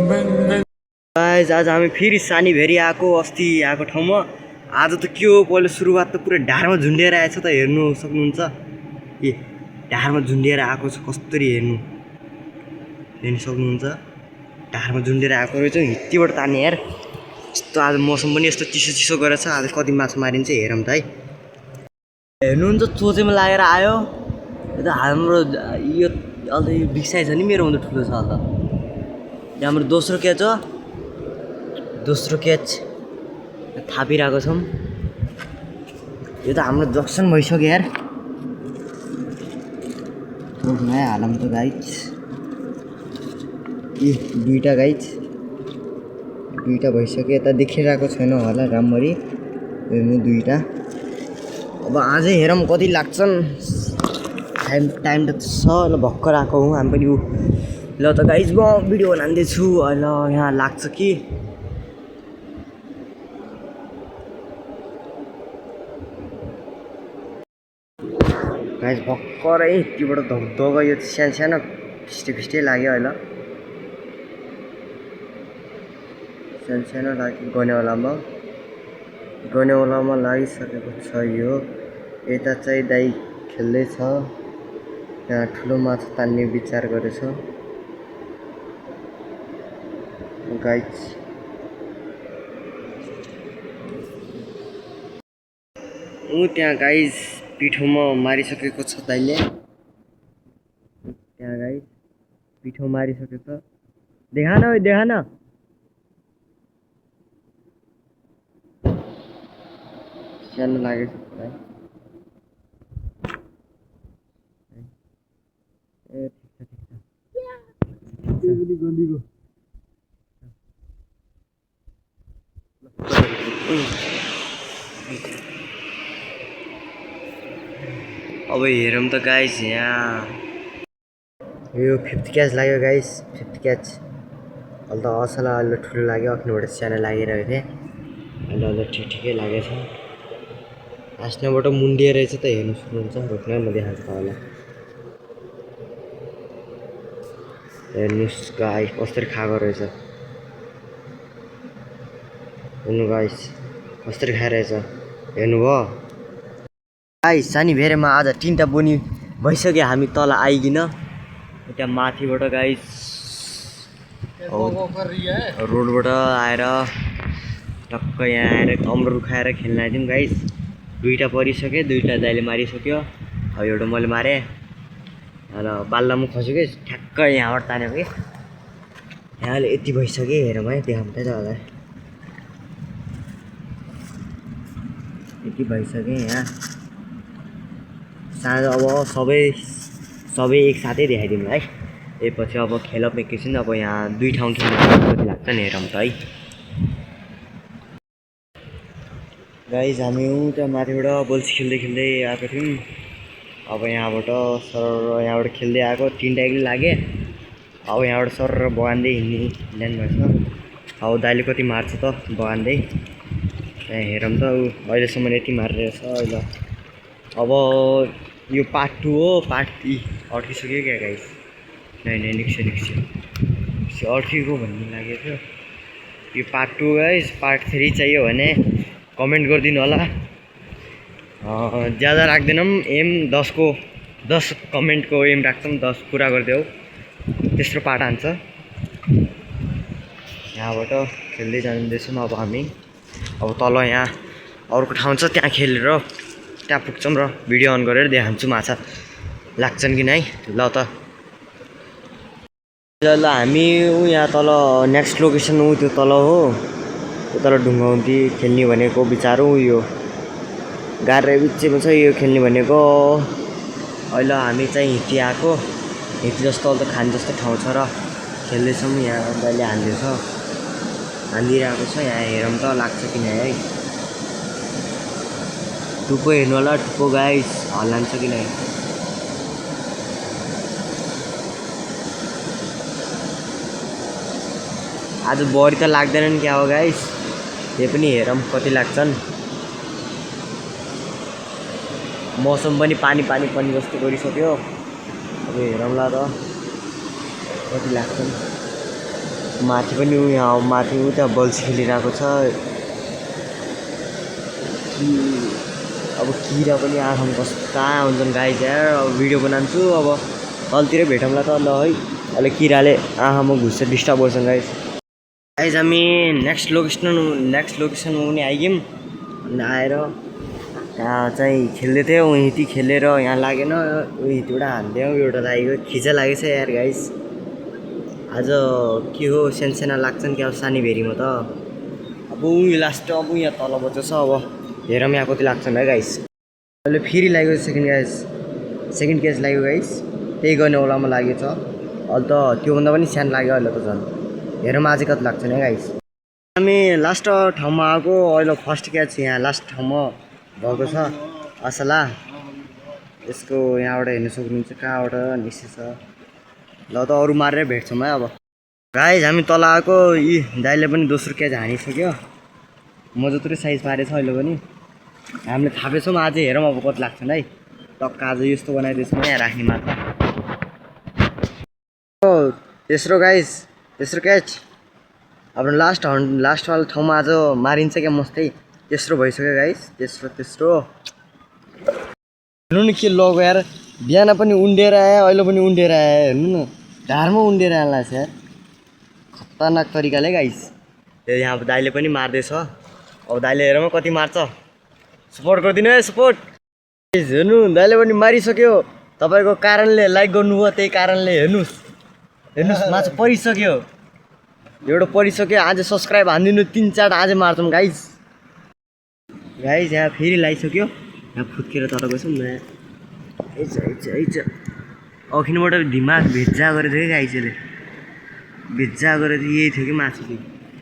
Guys आज हामी फेरि सानी भेरी आएको अस्ति आएको ठाउँमा आज त के हो पहिलो सुरुवात त पुरै ढाडमा झुन्डिएर आएछ त हेर्नु सक्नुहुन्छ ए ढाडमा झुन्डिएर आएको छ कसरी हेर्नु सक्नुहुन्छ ढाडमा झुन्डिएर आएको रहेछ हित्तीबाट तान्ने यार यस्तो आज मौसम पनि यस्तो चिसो चिसो गरेछ आज कति माछा मारिन्छ हेरौँ त है हेर्नुहुन्छ चोचेमा लागेर आयो यो त हाम्रो यो अन्त यो बिग साइज छ नि मेरो भन्दा ठुलो छ अन्त हाम्रो दोस्रो क्याच थापिरहेको छौँ यो त हाम्रो जक्सन भइसक्यो यार हालौँ त गाइज ए दुईवटा भइसक्यो यता देखिरहेको छैन होला राम्ररी हेर्नु दुईवटा अब आजै हेरौँ कति लाग्छन् टाइम त छ ल भर्खर आएको हुँ हामी पनि ल त गाइज म भिडियो बनाउँदैछु ल यहाँ लाग्छ कि गाइज भर्खरै यतिबाट धोग यो सानो फिस्टे लाग्यो अहिले सानो लाग्यो गनेवालामा लागिसकेको छ यो यता चाहिँ दाइ खेल्दैछ त्यहाँ ठुलो माछा तान्ने विचार गरेछ गाइज त्यहाँ गाइज पिठोमा मारिसकेको छ दाइले त्यहाँ गाइज पिठो मारिसकेको छ देखा न सानो लागेको छ ए ठिक छ अब हेरौँ त गाइस यहाँ यो 5th क्याच लाग्यो गाइस 5th क्याच अहिले त असला अहिले ठुलो लाग्यो अखिबाट सानो लागिरहेको थिएँ अहिले ठिकै लागेछ हाँस्नबाट मुन्डिएर रहेछ त हेर्नु सक्नुहुन्छ रोक्नै म देखाएको तपाईँलाई हेर्नुहोस् गाइस कसरी खाएको रहेछ हेर्नु गाइस कसरी खाइरहेछ हेर्नुभयो गाइस सानी भेरेमा आज 3टा बोनी भइसक्यो हामी तल आइकिन त्यहाँ माथिबाट गाइस रोडबाट आएर टक्क यहाँ आएर अमरुद खाएर खेल्न आइदिउँ गाइस 2टा परिसक्यो 2टा दाइले मारिसक्यो अब एउटा मैले मारेँ र बाल्लामा खस्यो कि ठ्याक्क यहाँबाट तानेको कि यहाँ अहिले यति भइसक्यो हेरौँ है देखाउँ त तपाईँलाई यति भइसक्यो यहाँ साँझ अब सबै एकसाथै देखाइदिउँ है त्यसपछि अब खेलप एकैछिन अब यहाँ 2 ठाउँ खेल्नु कति लाग्छ नि हेरौँ त है गाइज हामी त्यहाँ माथिबाट बल्छी खेल्दै आएको थियौँ अब यहाँबाट खेल्दै आएको 3टा एक्लै लागे अब यहाँबाट सर बगान्दै हिँड्ने प्लान भएछ अब दाइले कति मार्छ त बगान्दै त्यहाँ हेरौँ त अहिलेसम्म यति मारिरहेछ अहिले अब यो पार्ट 2 हो पार्ट 3 अड्किसक्यो क्या गाइस नै निक्स्यो अड्किएको भन्ने लागेको थियो यो पार्ट 2 गाइस पार्ट 3 चाहियो भने कमेन्ट गरिदिनु होला ज्यादा राख्दैनौँ एम 10 कमेन्टको एम राख्छौँ 10 पुरा गरिदेऊ तेस्रो पार्ट हान्छ यहाँबाट खेल्दै जाँदैछौँ अब हामी अब तल यहाँ अर्को ठाउँ छ त्यहाँ खेलेर त्यहाँ पुग्छौँ र भिडियो अन गरेर देखाउँछु माछा लाग्छन् कि नै ल त ल हामी यहाँ तल नेक्स्ट लोकेसन त्यो तल हो त्यो तल ढुङ्गाउन्ती खेल्ने भनेको विचार हो यो गाह्रो बिचमा छ यो खेल्ने भनेको अहिले हामी चाहिँ हित्ती आएको हित्ती जस्तो अहिले त खाने जस्तो ठाउँ छ र खेल्दैछौँ यहाँ दाइले हानिदिरहेको छ यहाँ हेरौँ त लाग्छ कि नै है टुप्पो हेर्नु होला टुप्पो गाइस हल्लान्छ कि नै आज बढी त लाग्दैनन् क्या हो गाइस त्यो पनि हेरौँ कति लाग्छन् मौसम पनि पानी जस्तो गरिसक्यो अब हेरौँला त कति लाग्छन् माथि पनि यहाँ माथि उता बल्छी खेलिरहेको छ। अब किरा पनि आँखामा कस्ता हुन्छन् गाइज यार। अब भिडियो बनाउँछु अब तलतिर भेटौँला त ल है। अहिले किराले आँखामा घुस्छ डिस्टर्ब गर्छन् गाइज। गाइज हामी नेक्स्ट लोकेसनमा पनि आइगयौँ। अन्त आएर यहाँ चाहिँ खेल्दै थियो। उहीँ खेलेर यहाँ लागेन, उहीँबाट हान्दियो एउटा लागेको खिचा लागेछ यार गाइज। आज के हो सानसाना लाग्छन् क्या सानी भेरीमा त। अब उहीँ लास्ट अब यहाँ तल बजेछ। अब हेरौँ यहाँ कति लाग्छन् है गाइस। अहिले फेरि लाग्यो सेकेन्ड क्याच लाग्यो गाइस। त्यही गर्ने ओलामा लागेछ। अहिले त त्योभन्दा पनि सानो लाग्यो अहिले त झन्। हेरौँ आज कति लाग्छन् है गाइस। हामी लास्ट ठाउँमा आएको। अहिले फर्स्ट क्याच यहाँ लास्ट ठाउँमा भएको छ असला। यसको यहाँबाट हेर्न सक्नुहुन्छ कहाँबाट निस्केछ। ल त अरू मारेर भेट्छौँ है। अब गाइस हामी तल आएको। यी दाइले पनि दोस्रो क्याच हानिसक्यो। म जत्रो साइज पारेछ अहिले पनि हामीले थापेछौँ। आज हेरौँ अब कति लाग्छन् है। टक्क आज यस्तो बनाइदिएछौँ यहाँ राख्ने मात्र। तेस्रो गाइस तेस्रो क्याच अब लास्टवाला ठाउँमा आज मारिन्छ क्या मस्तै। तेस्रो भइसक्यो गाइस। तेस्रो हेर्नु न के लगो यार। बिहान पनि उन्डेर आयो अहिले पनि उन्डेर आयो। हेर्नु न ढाडमा उन्डेर आएला छ यार खतरनाक तरिकाले गाइस। यहाँ दाइले पनि मार्दैछ। अब दाइले हेरौँ कति मार्छ। सपोर्ट गरिदिनु है सपोर्ट। हेर्नु दाइले पनि मारिसक्यो। तपाईँको कारणले लाइक गर्नुभयो त्यही कारणले हेर्नुहोस् माछा परिसक्यो। एउटा परिसक्यो। आज सब्सक्राइब हानिदिनु 3-4 आज मार्छौँ गाइस। यहाँ फेरि लगाइसक्यो। यहाँ फुत्केर तर गएछौँ न। अखिनबाट दिमाग भेज्जा गरेको थियो कि गाइसले। भेज्जा गरेर यही थियो कि माछा चाहिँ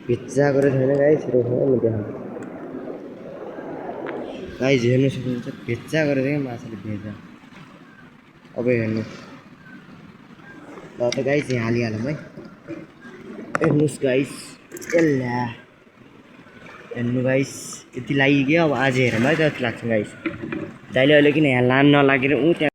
भेज्जा गरेको थिएन गाइस। रोक्नु त्यहाँ गाइस हेर्नु सक्नुहुन्छ भेज्जा गरेको थियो कि माछाले भेज्जा। अब हेर्नु ल त गाइस यहाँ हालिहालौँ है। हेर्नुहोस् गाइस एल्ला हेर्नु गाइस यति लागिगयो। अब आज हेरौँ है कति लाग्छ गाइस। दाइले अहिले किन यहाँ लान नलागेर त्यहाँ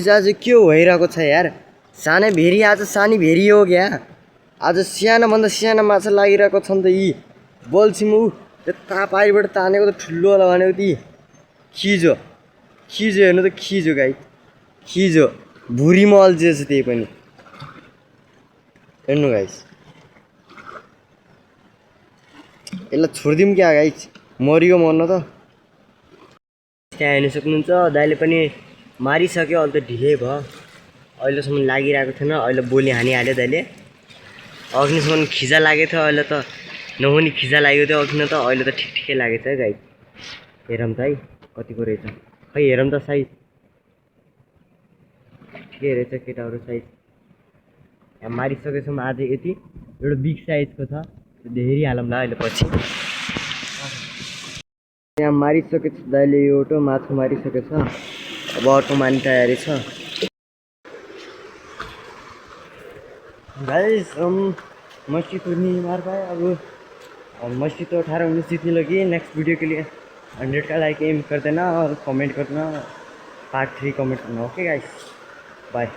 आज के भइरहेको छ यार। सानै भेरी आज सानी भेरी हो क्या। आज सानोभन्दा सानो माछा लागिरहेको छ नि त। यी बल्छीमा त्यता पारिबाट तानेको त ठुलो होला भनेको ती खिजो हेर्नु त खिजो गाई खिजो भुरीमा अल्झिएछ त्यही पनि। हेर्नु गाइस यसलाई छोडिदिउँ क्या गाइस मरियो मर्न त। त्यहाँ हेर्नु सक्नुहुन्छ दाइले पनि मारिसक्यो। अहिले त ढिलै भयो। अहिलेसम्म लागिरहेको थिएन। अहिले बोली हानिहाल्यो दाइले। अघिसम्म खिजा लागेको थियो अहिले त नहुने खिजा लागेको थियो अघि न त। अहिले त ठिकै लागेको छ है गाइस। हेरौँ त है कतिको रहेछ खै हेरौँ त साइज ठिकै रहेछ केटाहरू साइज। यहाँ मारिसकेछौँ आज यति एउटा बिग साइजको छ धेरै हालौँ ल अहिले पछि। यहाँ मारिसकेछ दाइले एउटा माछा मारिसकेछ। अब अर्को मार्ने तयारी छ गाइस। मछली तो नहीं मार पाए। अब मछली तो 18-19 जितने लगी। नेक्स्ट वीडियो के लिए 100 का लाइक एम कर देना और कमेंट करना। पार्ट 3 कमेंट करना। Okay guys bye.